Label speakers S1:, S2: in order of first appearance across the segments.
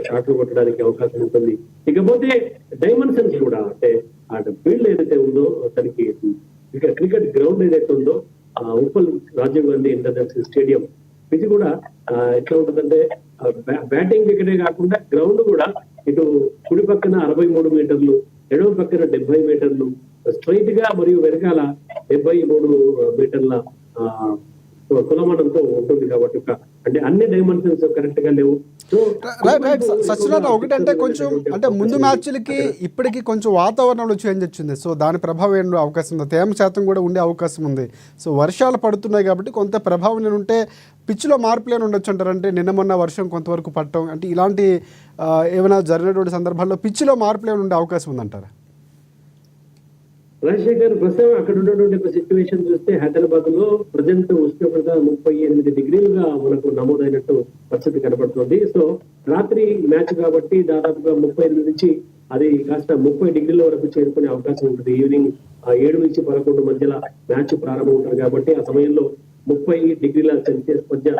S1: షాట్లు కొట్టడానికి అవకాశం ఉంటుంది. ఇకపోతే డైమెన్షన్స్ కూడా అంటే ఆ ఫీల్డ్ ఏదైతే ఉందో తనకి క్రికెట్ గ్రౌండ్ ఏదైతే ఉందో ఉప్పల్ రాజీవ్ గాంధీ ఇంటర్నేషనల్ స్టేడియం ఇది కూడా ఎట్లా ఉంటుందంటే బ్యాటింగ్ వికెటే కాకుండా గ్రౌండ్ కూడా ఇటు కుడి పక్కన 63 మీటర్లు, ఎడమ పక్కన 70 మీటర్లు స్ట్రైట్ గా మరియు వెనకాల 73 మీటర్ల కులమానంతో ఉంటుంది కాబట్టి అంటే అన్ని డైమెన్షన్స్ కరెక్ట్ గా లేవు.
S2: రైట్ సత్యనారాయణ, ఒకటంటే కొంచెం అంటే ముందు మ్యాచ్లకి ఇప్పటికి కొంచెం వాతావరణంలో చేంజ్ వచ్చింది. సో దాని ప్రభావం ఏంటో అవకాశం ఉంది, తేమ శాతం కూడా ఉండే అవకాశం ఉంది. సో వర్షాలు పడుతున్నాయి కాబట్టి కొంత ప్రభావం ఉంటే పిచ్లో మార్పులేని ఉండొచ్చు అంటారు. అంటే నిన్న మొన్న వర్షం కొంతవరకు పట్టడం అంటే ఇలాంటి ఏమైనా జరిగినటువంటి సందర్భాల్లో పిచ్లో మార్పులేని ఉండే అవకాశం ఉందంటారా?
S1: రాజశేఖర్, ప్రస్తుతం అక్కడ ఉన్నటువంటి ఒక సిచ్యువేషన్ చూస్తే హైదరాబాద్ లో ప్రజెంట్ ఉష్ణోగ్రత 38 డిగ్రీలుగా మనకు నమోదైనట్టు పరిస్థితి కనబడుతుంది. సో రాత్రి మ్యాచ్ కాబట్టి దాదాపుగా 38 నుంచి అది కాస్త 30 డిగ్రీల వరకు చేరుకునే అవకాశం ఉంటుంది. ఈవినింగ్ 7 నుంచి 11 మధ్యలో మ్యాచ్ ప్రారంభం ఉంటుంది కాబట్టి ఆ సమయంలో 30 డిగ్రీల సెల్సియస్ మధ్య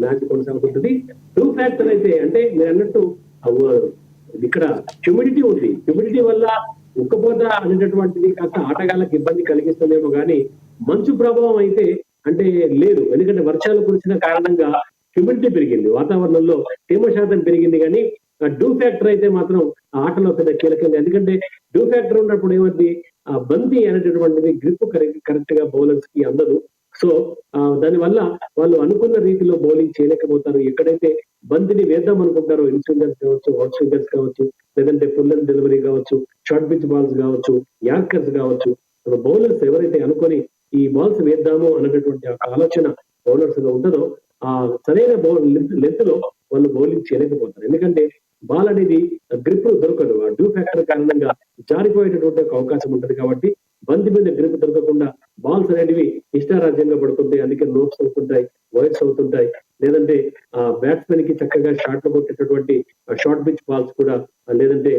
S1: మ్యాచ్ కొనసాగుతుంటుంది. టూ ఫ్యాక్టర్ అయితే అంటే మీరు అన్నట్టు ఇక్కడ హ్యూమిడిటీ ఉంది. హ్యూమిడిటీ వల్ల ఉక్కపోత అనేటటువంటిది కాస్త ఆటగాళ్ళకి ఇబ్బంది కలిగిస్తుందేమో కానీ మంచు ప్రభావం అయితే అంటే లేదు. ఎందుకంటే వర్షాలు కురిసిన కారణంగా హ్యూమిడిటీ పెరిగింది, వాతావరణంలో తేమ శాతం పెరిగింది. కానీ డూ ఫ్యాక్టర్ అయితే మాత్రం ఆటలో పెద్ద కీలకంగా, ఎందుకంటే డూ ఫ్యాక్టర్ ఉన్నప్పుడు ఏమంది బంతి అనేటటువంటిది గ్రిప్ కరెక్ట్ గా బౌలర్స్ కి అందదు. సో దానివల్ల వాళ్ళు అనుకున్న రీతిలో బౌలింగ్ చేయలేకపోతారు. ఎక్కడైతే బంతిని వేద్దాం అనుకుంటారో ఇన్ స్వింగర్స్ కావచ్చు, అవుట్ స్వింగర్స్ కావచ్చు, లేదంటే ఫుల్ అండ్ డెలివరీ కావచ్చు, షార్ట్ పిచ్ బాల్స్ కావచ్చు, యార్కర్స్ కావచ్చు, బౌలర్స్ ఎవరైతే అనుకొని ఈ బాల్స్ వేద్దాము అన్నటువంటి ఆలోచన బౌలర్స్ లో ఉంటుందో ఆ సరైన లెంత్ లో వాళ్ళు బౌలింగ్ చేయలేకపోతారు. ఎందుకంటే బాల్ అనేది గ్రిప్ దొరకదు. ఆ డ్యూ ఫ్యాక్టర్ కారణంగా జారిపోయేటటువంటి ఒక అవకాశం ఉంటుంది. కాబట్టి బంతి మీద గ్రిప్ దొరకకుండా బాల్స్ అనేటివి ఇష్టారాజ్యంగా పడుతుంటాయి. అందుకే నోట్స్ అవుతుంటాయి, వైట్స్ అవుతుంటాయి. లేదంటే బ్యాట్స్మెన్ కి చక్కగా షాట్లు కొట్టేటటువంటి షార్ట్ పిచ్ బాల్స్ కూడా, లేదంటే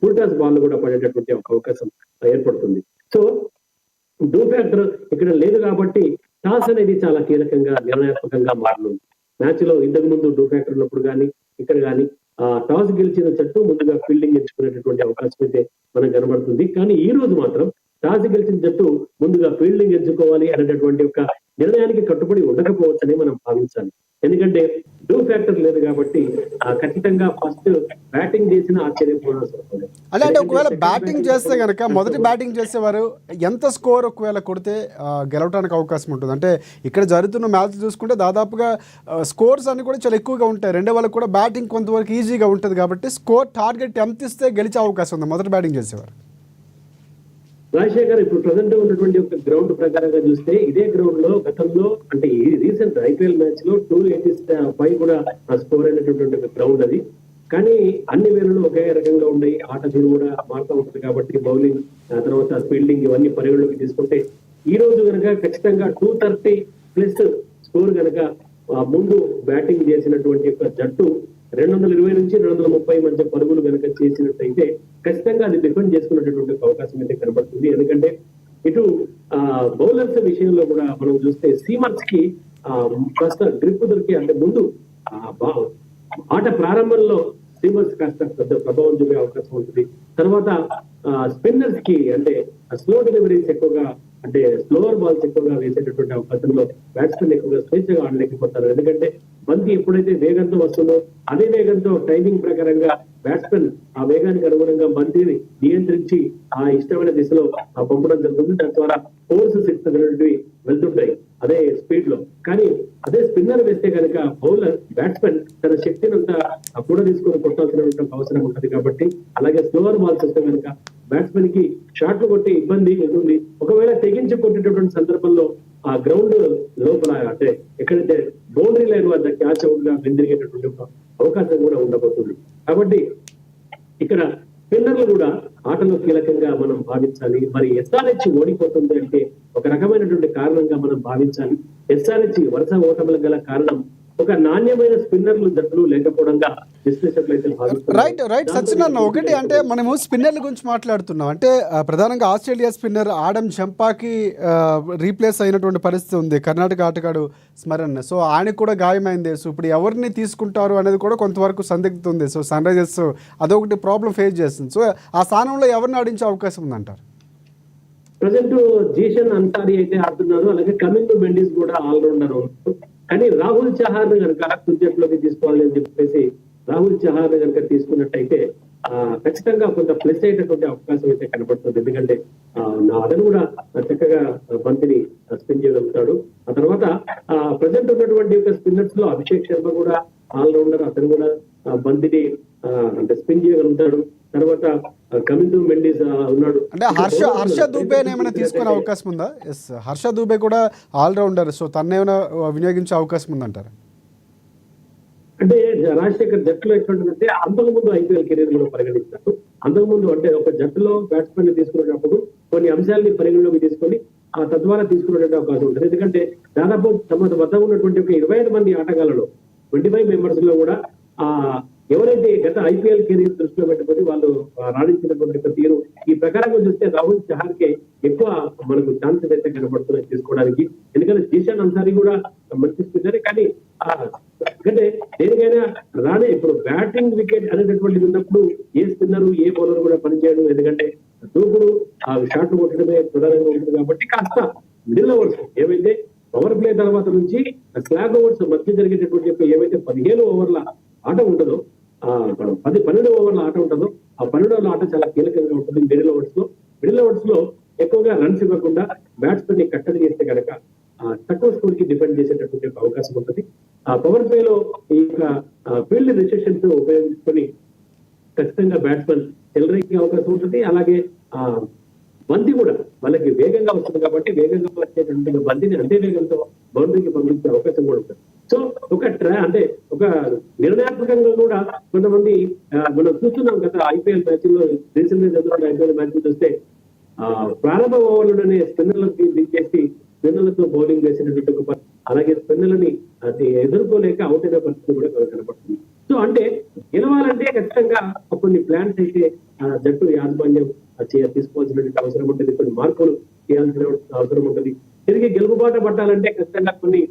S1: ఫుల్ టాస్ బాల్ కూడా పడేటటువంటి ఒక అవకాశం ఏర్పడుతుంది. సో డూ ఫ్యాక్టర్ ఇక్కడ లేదు కాబట్టి టాస్ అనేది చాలా కీలకంగా నిర్ణయాత్మకంగా మారనుంది. మ్యాచ్ లో ఇంతకు ముందు డూ ఫ్యాక్టర్ ఉన్నప్పుడు కానీ ఇక్కడ కానీ టాస్ గెలిచిన జట్టు ముందుగా ఫీల్డింగ్ ఎంచుకునేటటువంటి అవకాశం అయితే మనకు కనబడుతుంది. కానీ ఈ రోజు మాత్రం టాస్ గెలిచిన జట్టు ముందుగా ఫీల్డింగ్ ఎంచుకోవాలి అనేటటువంటి ఒక నిర్ణయానికి కట్టుబడి ఉండకపోవచ్చని మనం భావించాలి. ఎందుకంటే డూ ఫ్యాక్టర్ లేదు కాబట్టి ఖచ్చితంగా ఫస్ట్ బ్యాటింగ్ చేసిన ఆశ్చర్యపోవాల్సి వస్తుంది.
S2: అంటే ఒకవేళ బ్యాటింగ్ చేస్తే కనుక మొదటి బ్యాటింగ్ చేసేవారు ఎంత స్కోర్ ఒకవేళ కొడితే గెలవడానికి అవకాశం ఉంటుంది? అంటే ఇక్కడ జరుగుతున్న మ్యాచ్ చూసుకుంటే దాదాపుగా స్కోర్స్ అన్ని కూడా చాలా ఎక్కువగా ఉంటాయి. రెండో వాళ్ళకి కూడా బ్యాటింగ్ కొంతవరకు ఈజీగా ఉంటుంది కాబట్టి స్కోర్ టార్గెట్ ఎంత ఇస్తే గెలిచే అవకాశం ఉంది మొదటి బ్యాటింగ్ చేసేవారు?
S1: రాజశేఖర్, ఇప్పుడు ప్రజెంట్ ఉన్నటువంటి ఒక గ్రౌండ్ ప్రకారంగా చూస్తే ఇదే గ్రౌండ్ లో గతంలో అంటే ఈ రీసెంట్ ఐపీఎల్ మ్యాచ్ లో 285 కూడా స్కోర్ అయినటువంటి ఒక గ్రౌండ్ అది. కానీ అన్ని వేళలు ఒకే రకంగా ఉండే ఆట తీరు కూడా మారుతూ ఉంటుంది కాబట్టి బౌలింగ్ తర్వాత ఫీల్డింగ్ ఇవన్నీ పరిగణలోకి తీసుకుంటే ఈ రోజు కనుక ఖచ్చితంగా 230+ స్కోర్ కనుక ముందు బ్యాటింగ్ చేసినటువంటి ఒక జట్టు 220 నుంచి 230 మధ్య పరుగులు కనుక చేసినట్టయితే ఖచ్చితంగా అది డిఫెండ్ చేసుకునేటటువంటి అవకాశం అయితే కనబడుతుంది. ఎందుకంటే ఇటు బౌలర్స్ విషయంలో కూడా మనం చూస్తే సీమర్స్ కి కాస్త గ్రిప్ దొరికి అంటే ముందు ఆట ప్రారంభంలో సీమర్స్ కాస్త పెద్ద ప్రభావం చూపే అవకాశం ఉంటుంది. తర్వాత స్పిన్నర్స్ కి అంటే స్లో డెలివరీస్ ఎక్కువగా అంటే స్లోవర్ బాల్స్ ఎక్కువగా వేసేటటువంటి అవకాశంలో బ్యాట్స్మెన్ ఎక్కువగా స్వేచ్ఛగా ఆడలేకపోతారు. ఎందుకంటే బంతి ఎప్పుడైతే వేగంతో వస్తుందో అదే వేగంతో టైమింగ్ ప్రకారంగా బ్యాట్స్మెన్ ఆ వేగానికి అనుగుణంగా బంతిని నియంత్రించి ఆ ఇష్టమైన దిశలో పంపడం జరుగుతుంది. దాని ద్వారా 4 6 అనేటివి వెళ్తుంటాయి అదే స్పీడ్ లో. కానీ అదే స్పిన్నర్ వేస్తే కనుక బౌలర్ బ్యాట్స్మెన్ తన శక్తిని అంతా కూడా తీసుకొని కొట్టాల్సినటువంటి అవసరం ఉంటుంది. కాబట్టి అలాగే స్లోవర్ బాల్స్ వస్తే కనుక బ్యాట్స్మెన్ కి షాట్లు కొట్టే ఇబ్బంది ఉంటుంది. ఒకవేళ తెగించి కొట్టేటటువంటి సందర్భంలో ఆ గ్రౌండ్ లోపల అంటే ఎక్కడైతే బౌండరీ లైన్ వద్ద క్యాచ్ అవుట్ గా వెందిరిగేటటువంటి అవకాశం కూడా ఉండబోతుంది. కాబట్టి ఇక్కడ స్పిన్నర్లు కూడా ఆటలో కీలకంగా మనం భావించాలి. మరి ఎస్ఆర్హెచ్ ఓడిపోతుంది అంటే ఒక రకమైనటువంటి కారణంగా మనం భావించాలి. ఎస్ఆర్హెచ్ వరుస ఓటములకు గల కారణం ఒక నాణ్యమైన స్పిన్నర్లు జట్లు లేకపోవడంగా విశ్లేషకులు అయితే భావిస్తున్నారు.
S2: రైట్ సత్యనారాయణ, ఒకటి అంటే మనము స్పిన్నర్ల గురించి మాట్లాడుతున్నాం. అంటే ప్రధానంగా ఆస్ట్రేలియా స్పిన్నర్ ఆడమ్ జంపాకి రీప్లేస్ అయినటువంటి పరిస్థితి ఉంది కర్ణాటక ఆటగాడు స్మరణ్. సో ఆయనకు కూడా గాయమైంది. సో ఇప్పుడు ఎవరిని తీసుకుంటారు అనేది కూడా కొంతవరకు సందిగ్ధత ఉంది. సో సన్ రైజర్స్ అదొకటి ప్రాబ్లం ఫేస్ చేస్తుంది. సో ఆ స్థానంలో ఎవరిని ఆడించే అవకాశం ఉందంటారు?
S1: ప్రజెంట్ జీషన్ అన్సారీ అయితే ఆడుతున్నారు, అలాగే కమింగ్ మెండిస్ కూడా ఆల్రౌండర్. కానీ రాహుల్ చహార్ కనుక జట్టులోకి తీసుకోవాలి అని చెప్పేసి రాహుల్ చహార్ కనుక తీసుకున్నట్టయితే ఖచ్చితంగా కొంత ప్లస్ అయ్యేటటువంటి అవకాశం అయితే కనబడుతుంది. ఎందుకంటే అతను కూడా చక్కగా బంతిని స్పిన్ చేయగలుగుతాడు. ఆ తర్వాత ప్రజెంట్ ఉన్నటువంటి ఒక స్పిన్నర్స్ లో అభిషేక్ శర్మ కూడా ఆల్రౌండర్, అతను కూడా బంతిని అంటే స్పిన్ చేయగలుగుతాడు. తర్వాత కమింగ్ మెండిస్ ఉన్నాడు.
S2: అంటే హర్ష దూబే ఏమైనా తీసుకునే అవకాశం ఉందా? ఎస్, హర్ష దూబే కూడా ఆల్రౌండర్. సో తను ఏమైనా వినియోగించే అవకాశం ఉందంటారా?
S1: అంటే రాజశేఖర్ జట్టులో ఎటువంటిదంటే అంతకుముందు ఐపీఎల్ కెరీర్ కూడా పరిగణిస్తారు. అంతకుముందు అంటే ఒక జట్టులో బ్యాట్స్మెన్ తీసుకునేటప్పుడు కొన్ని అంశాలని పరిగణలోకి తీసుకొని తద్వారా తీసుకునే అవకాశం ఉంటుంది. ఎందుకంటే దాదాపు తమ వద్ద ఉన్నటువంటి ఒక 25 మంది ఆటగాళ్లలో 25 మెంబర్స్ లో కూడా ఎవరైతే గత ఐపీఎల్ కెరీర్ దృష్టిలో పెట్టుకొని వాళ్ళు రాణించినటువంటి తీరు ఈ ప్రకారంగా చూస్తే రాహుల్ చహార్ కే ఎక్కువ మనకు ఛాన్సెస్ అయితే కనబడుతున్నాయి తీసుకోవడానికి. ఎందుకంటే జీషన్ అన్సారీ కూడా మంచి స్పిన్నర్, కానీ ఎందుకంటే దేనికైనా రానే ఇప్పుడు బ్యాటింగ్ వికెట్ అనేటటువంటిది ఉన్నప్పుడు ఏ స్పిన్నర్ ఏ బౌలర్ కూడా పనిచేయడం. ఎందుకంటే దూకుడు షాట్ కొట్టడమే ప్రధానంగా ఉంటుంది కాబట్టి కాస్త మిడిల్ ఓవర్స్ ఏవైతే పవర్ ప్లే తర్వాత నుంచి స్లాగ్ ఓవర్స్ మధ్య జరిగేటటువంటి ఏవైతే 15 ఓవర్ల ఆట ఉంటుందో 12 ఓవర్ల ఆట ఉంటుందో ఆ 12 ఓవర్ల ఆట చాలా కీలకంగా ఉంటుంది. మిడిల్ ఓవర్స్ లో ఎక్కువగా రన్స్ ఇవ్వకుండా బ్యాట్స్మెన్ ని కట్టడి చేస్తే కనుక తక్కువ స్కోర్ కి డిపెండ్ చేసేటటువంటి అవకాశం ఉంటుంది. ఆ పవర్ ప్లే లో ఈ యొక్క ఫీల్డ్ రిసెషన్స్ ఉపయోగించుకొని ఖచ్చితంగా బ్యాట్స్మెన్ చెలరేగే అవకాశం ఉంటుంది. అలాగే బంతి కూడా వాళ్ళకి వేగంగా వస్తుంది కాబట్టి వేగంగా వచ్చేటువంటి బంతిని అంతే వేగంతో బౌండరీకి పంపించే అవకాశం కూడా ఉంటుంది. సో అంటే ఒక నిర్ణయాత్మకంగా కూడా కొంతమంది మనం చూస్తున్నాం కదా ఐపీఎల్ మ్యాచ్ లో రీసెంట్ గా జరుగుతున్న ఐపీఎల్ మ్యాచ్ చూస్తే ప్రారంభ ఓవర్లలోనే స్పిన్నర్లకి దించేసి స్పిన్నర్లతో బౌలింగ్ వేసినటువంటి అలాగే స్పిన్నర్లని అది ఎదుర్కోలేక అవుట్ అయిన పరిస్థితి కూడా కనపడుతుంది. సో అంటే గెలవాలంటే ఖచ్చితంగా కొన్ని ప్లాన్స్ అయితే జట్టు యాజమాన్యం తీసుకోవాల్సినటువంటి అవసరం ఉంటుంది, కొన్ని మార్పులు చేయాల్సిన అవసరం ఉంటుంది. తిరిగి గెలుపుబాట పట్టాలంటే ఖచ్చితంగా కొన్ని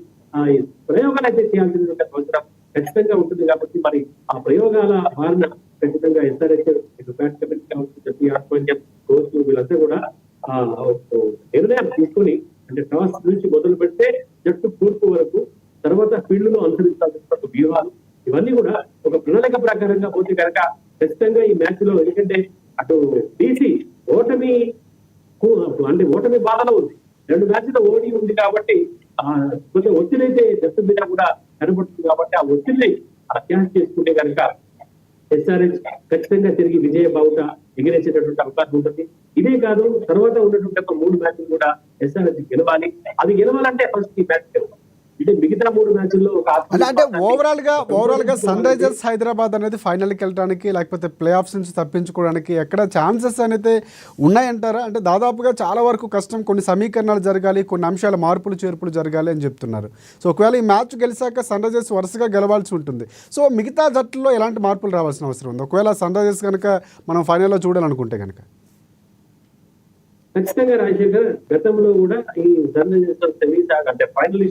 S1: ప్రయోగాలు అయితే చేయాల్సినటువంటి అవసరం ఖచ్చితంగా ఉంటుంది. కాబట్టి మరి ఆ ప్రయోగాల బారిన ఖచ్చితంగా ఎస్ఆర్హెచ్ బ్యాట్ కెప్టెన్ కావచ్చు, జట్టు యాజమాన్యం, కోచ్ వీళ్ళంతా కూడా నిర్ణయం తీసుకుని అంటే టాస్ నుంచి మొదలు పెడితే జట్టు పూర్తి వరకు తర్వాత ఫీల్డ్ లో అనుసరించాల్సిన వ్యూహాలు ఇవన్నీ కూడా ఒక ప్రణాళిక ప్రకారంగా పోతే కనుక ఖచ్చితంగా ఈ మ్యాచ్ లో ఎందుకంటే అటు DC ఓటమి బాధలో ఉంది, 2 మ్యాచ్ల ఓడి ఉంది కాబట్టి కొంచెం ఒత్తిడి అయితే జట్టు మీద కూడా కనబడుతుంది. కాబట్టి ఆ ఒత్తిడిని క్యాష్ చేసుకుంటే కనుక ఎస్ఆర్హెచ్ ఖచ్చితంగా తిరిగి విజయ బావుట ఎగిరేసేటటువంటి అవకాశం ఉంటుంది. ఇదే కాదు తర్వాత ఉన్నటువంటి 3 మ్యాచ్లు కూడా ఎస్ఆర్హెచ్ గెలవాలి. అది గెలవాలంటే ఫస్ట్ ఈ మ్యాచ్ గెలవాలి. అంటే మిగతా 3 మ్యాచ్ల్లో
S2: అంటే ఓవరాల్ గా సన్ రైజర్స్ హైదరాబాద్ అనేది ఫైనల్కి వెళ్ళడానికి లేకపోతే ప్లే ఆఫ్స్ నుంచి తప్పించుకోవడానికి ఎక్కడ ఛాన్సెస్ అనేది ఉన్నాయంటారా? అంటే దాదాపుగా చాలా వరకు కష్టం, కొన్ని సమీకరణాలు జరగాలి, కొన్ని అంశాల మార్పులు చేర్పులు జరగాలి అని చెప్తున్నారు. సో ఒకవేళ ఈ మ్యాచ్ గెలిచాక సన్ రైజర్స్ వరుసగా గెలవాల్సి ఉంటుంది. సో మిగతా జట్టుల్లో ఎలాంటి మార్పులు రావాల్సిన అవసరం ఉంది ఒకవేళ సన్ రైజర్స్ కనుక మనం ఫైనల్లో చూడాలనుకుంటే కనుక?
S1: ఖచ్చితంగా రాజశేఖర్ గతంలో కూడా ఈ సన్ రైజర్స్ సెమీస్ అంటే ఫైనలిస్ట్